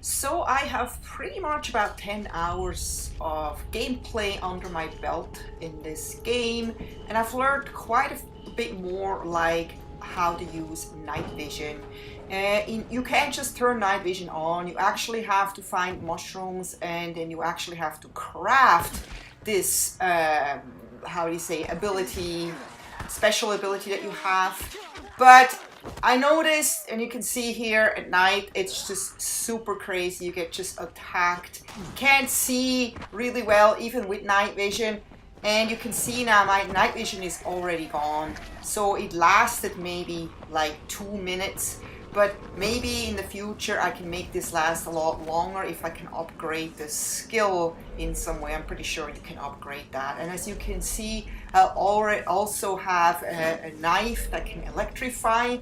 So I have pretty much about 10 hours of gameplay under my belt in this game, and I've learned quite a bit more, like how to use night vision. You can't just turn night vision on, you actually have to find mushrooms, and then you actually have to craft this, how do you say, ability, special ability that you have. But I noticed, and you can see here at night, it's just super crazy. You get just attacked. You can't see really well, even with night vision. And you can see now my night vision is already gone. So it lasted maybe like 2 minutes. But maybe in the future I can make this last a lot longer if I can upgrade the skill in some way. I'm pretty sure you can upgrade that. And as you can see, I already also have a knife that can electrify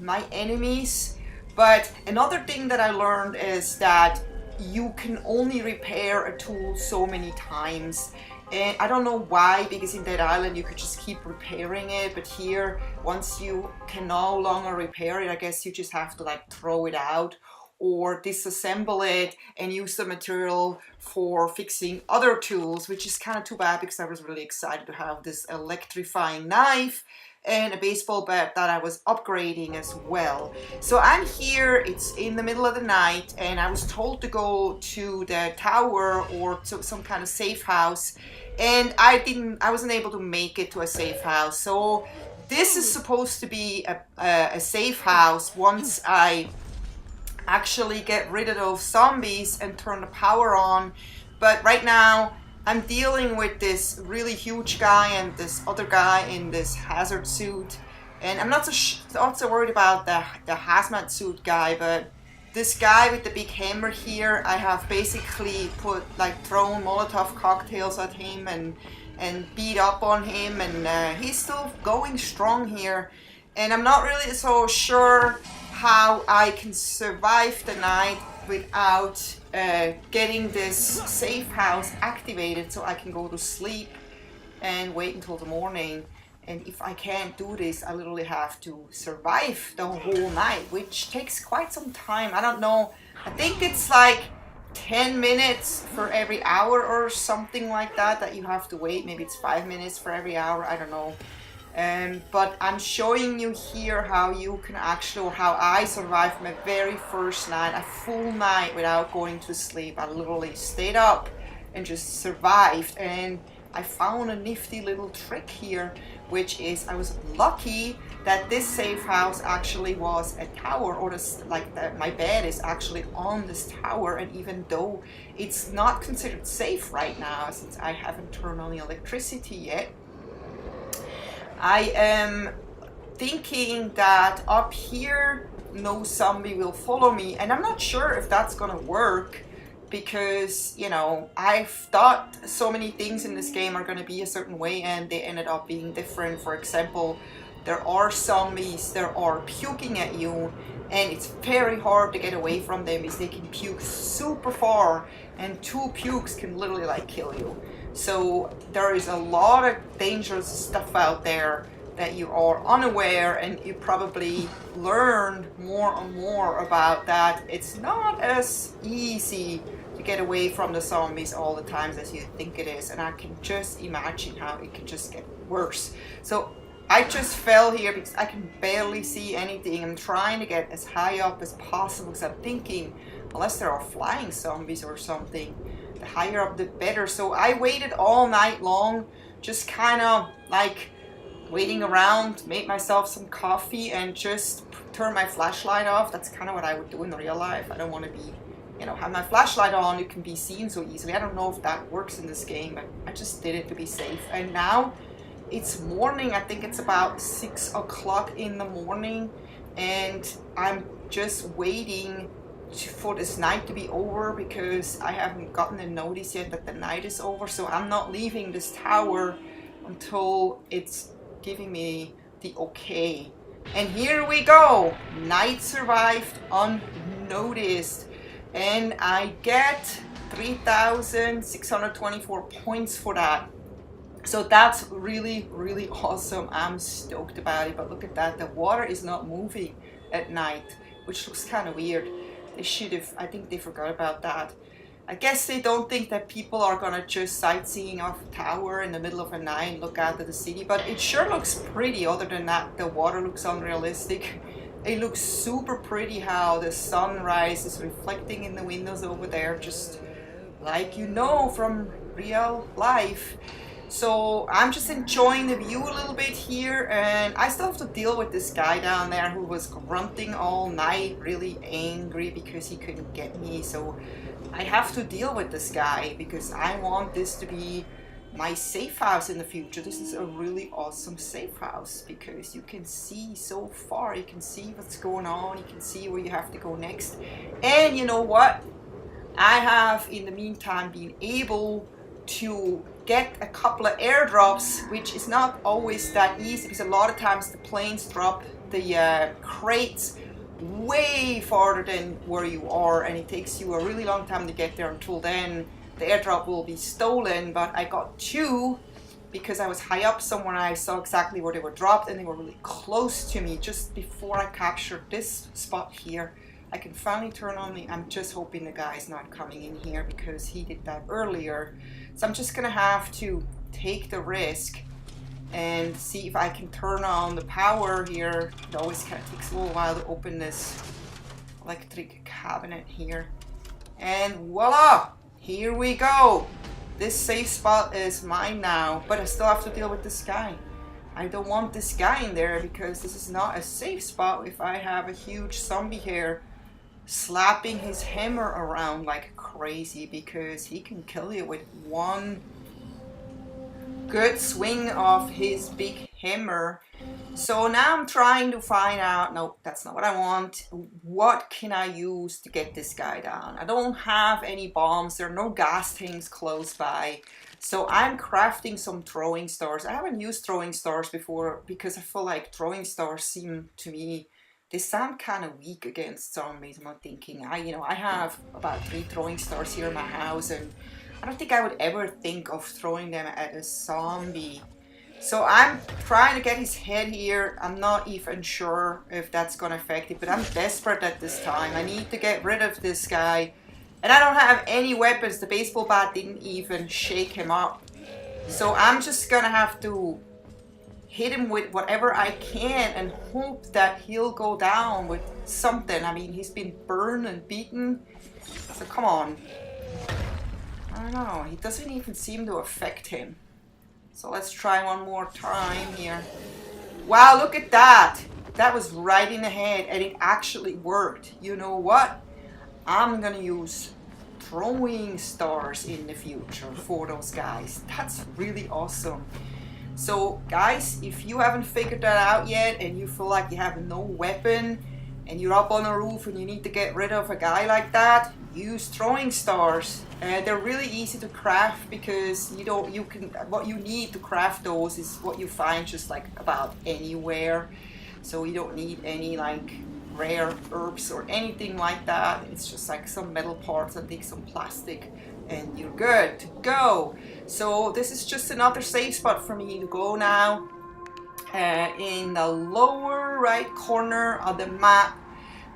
my enemies. But another thing that I learned is that you can only repair a tool so many times. And I don't know why, because in Dead Island you could just keep repairing it, but here, once you can no longer repair it, I guess you just have to like throw it out or disassemble it and use the material for fixing other tools, which is kind of too bad because I was really excited to have this electrifying knife and a baseball bat that I was upgrading as well. So I'm here, it's in the middle of the night, and I was told to go to the tower or to some kind of safe house, and I wasn't able to make it to a safe house. So this is supposed to be a safe house once I actually get rid of those zombies and turn the power on. But right now I'm dealing with this really huge guy and this other guy in this hazard suit, and I'm not so worried about the hazmat suit guy, but this guy with the big hammer here, I have basically thrown Molotov cocktails at him and beat up on him, and he's still going strong here, and I'm not really so sure how I can survive the night without getting this safe house activated so I can go to sleep and wait until the morning. And if I can't do this, I literally have to survive the whole night, which takes quite some time. I don't know, I think it's like 10 minutes for every hour or something like that you have to wait. Maybe it's 5 minutes for every hour, I don't know. But I'm showing you here how you can actually, or how I survived my very first night, a full night without going to sleep. I literally stayed up and just survived, and I found a nifty little trick here, which is I was lucky that this safe house actually was a tower, or my bed is actually on this tower, and even though it's not considered safe right now since I haven't turned on the electricity yet, I am thinking that up here no zombie will follow me, and I'm not sure if that's gonna work because, you know, I've thought so many things in this game are gonna be a certain way and they ended up being different. For example, there are zombies that are puking at you, and it's very hard to get away from them because they can puke super far, and 2 pukes can literally like kill you. So there is a lot of dangerous stuff out there that you are unaware, and you probably learn more and more about that. It's not as easy to get away from the zombies all the times as you think it is, and I can just imagine how it can just get worse. So I just fell here because I can barely see anything. I'm trying to get as high up as possible because I'm thinking, unless there are flying zombies or something, the higher up the better. So I waited all night long, just kind of like waiting around, made myself some coffee and just turned my flashlight off. That's kind of what I would do in real life. I don't want to be, you know, have my flashlight on, it can be seen so easily. I don't know if that works in this game, but I just did it to be safe. And now it's morning. I think it's about 6 o'clock in the morning, and I'm just waiting for this night to be over because I haven't gotten a notice yet that the night is over. So I'm not leaving this tower until it's giving me the okay. And here we go. Night survived unnoticed, and I get 3,624 points for that. So that's really, really awesome. I'm stoked about it. But look at that, the water is not moving at night, which looks kind of weird. They should have, I think they forgot about that. I guess they don't think that people are gonna just sightseeing off a tower in the middle of a night and look out at the city, but it sure looks pretty. Other than that, the water looks unrealistic. It looks super pretty how the sunrise is reflecting in the windows over there, just like you know from real life. So I'm just enjoying the view a little bit here, and I still have to deal with this guy down there who was grunting all night, really angry because he couldn't get me. So I have to deal with this guy because I want this to be my safe house in the future. This is a really awesome safe house because you can see so far, you can see what's going on, you can see where you have to go next. And you know what? I have in the meantime been able to get a couple of airdrops, which is not always that easy because a lot of times the planes drop the crates way farther than where you are, and it takes you a really long time to get there. Until then the airdrop will be stolen. But I got two because I was high up somewhere and I saw exactly where they were dropped, and they were really close to me just before I captured this spot here. I can finally turn on the, I'm just hoping the guy's not coming in here because he did that earlier. So I'm just gonna have to take the risk and see if I can turn on the power here. It always kind of takes a little while to open this electric cabinet here. And voila! Here we go! This safe spot is mine now, but I still have to deal with this guy. I don't want this guy in there because this is not a safe spot if I have a huge zombie here slapping his hammer around like crazy, because he can kill you with one good swing of his big hammer. So now I'm trying to find out, no, that's not what I want. What can I use to get this guy down? I don't have any bombs, there are no gas tanks close by. So I'm crafting some throwing stars. I haven't used throwing stars before because I feel like throwing stars seem to me, they sound kind of weak against zombies. I'm not thinking, I have about 3 throwing stars here in my house, and I don't think I would ever think of throwing them at a zombie. So I'm trying to get his head here. I'm not even sure if that's gonna affect it, but I'm desperate at this time. I need to get rid of this guy. And I don't have any weapons. The baseball bat didn't even shake him up. So I'm just gonna have to hit him with whatever I can and hope that he'll go down with something. I mean, he's been burned and beaten. So come on. I don't know. He doesn't even seem to affect him. So let's try one more time here. Wow, look at that. That was right in the head and it actually worked. You know what? I'm gonna use throwing stars in the future for those guys. That's really awesome. So guys, if you haven't figured that out yet and you feel like you have no weapon and you're up on a roof and you need to get rid of a guy like that, use throwing stars. They're really easy to craft because what you need to craft those is what you find just like about anywhere. So you don't need any like rare herbs or anything like that. It's just like some metal parts and take some plastic and you're good to go. So this is just another safe spot for me to go now. In the lower right corner of the map.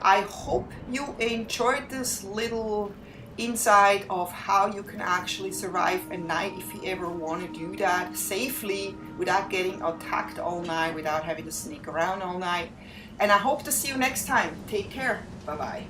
I hope you enjoyed this little insight of how you can actually survive a night if you ever want to do that safely without getting attacked all night, without having to sneak around all night. And I hope to see you next time. Take care. Bye bye.